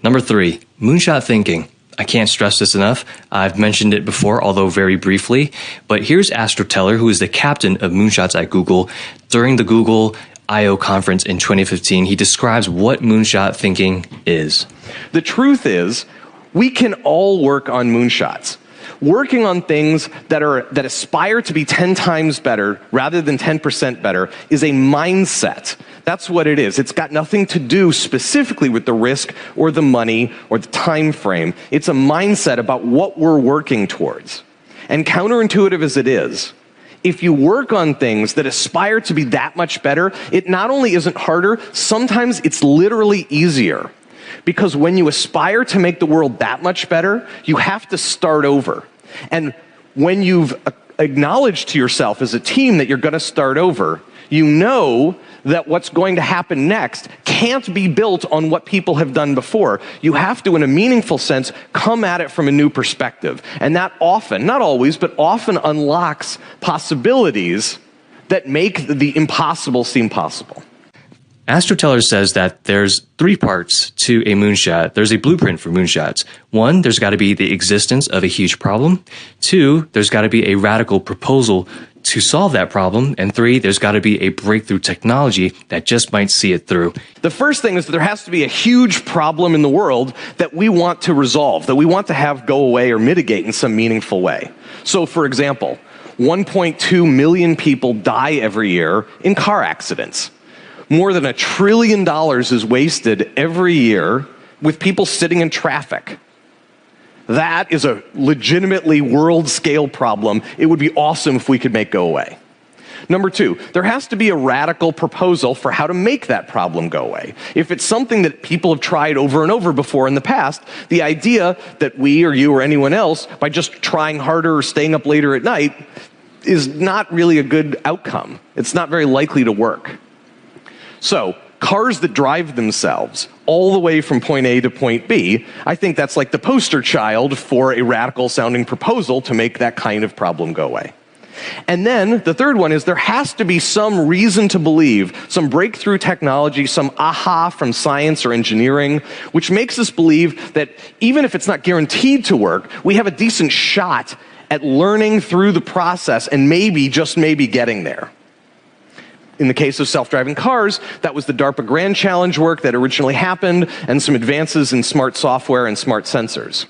Number 3, moonshot thinking. I can't stress this enough. I've mentioned it before, although very briefly. But here's Astro, who is the captain of moonshots at Google. During the Google I/O conference in 2015, he describes what moonshot thinking is. The truth is, we can all work on moonshots. Working on things that aspire to be 10 times better rather than 10% better is a mindset. That's what it is. It's got nothing to do specifically with the risk or the money or the time frame. It's a mindset about what we're working towards. And counterintuitive as it is, if you work on things that aspire to be that much better, it not only isn't harder, sometimes it's literally easier. Because when you aspire to make the world that much better, you have to start over. And when you've acknowledged to yourself as a team that you're going to start over, you know that what's going to happen next can't be built on what people have done before. You have to, in a meaningful sense, come at it from a new perspective. And that often, not always, but often unlocks possibilities that make the impossible seem possible. Astro says that there's 3 parts to a moonshot. There's a blueprint for moonshots. 1, there's got to be the existence of a huge problem. 2, there's got to be a radical proposal to solve that problem. And 3, there's got to be a breakthrough technology that just might see it through. The first thing is that there has to be a huge problem in the world that we want to resolve, that we want to have go away or mitigate in some meaningful way. So, for example, 1.2 million people die every year in car accidents. More than $1 trillion is wasted every year with people sitting in traffic. That is a legitimately world-scale problem. It would be awesome if we could make go away. Number 2, there has to be a radical proposal for how to make that problem go away. If it's something that people have tried over and over before in the past, the idea that we or you or anyone else, by just trying harder or staying up later at night, is not really a good outcome. It's not very likely to work. So, cars that drive themselves all the way from point A to point B, I think that's like the poster child for a radical-sounding proposal to make that kind of problem go away. And then the third one is there has to be some reason to believe, some breakthrough technology, some aha from science or engineering, which makes us believe that even if it's not guaranteed to work, we have a decent shot at learning through the process and maybe, just maybe, getting there. In the case of self-driving cars, that was the DARPA Grand Challenge work that originally happened and some advances in smart software and smart sensors.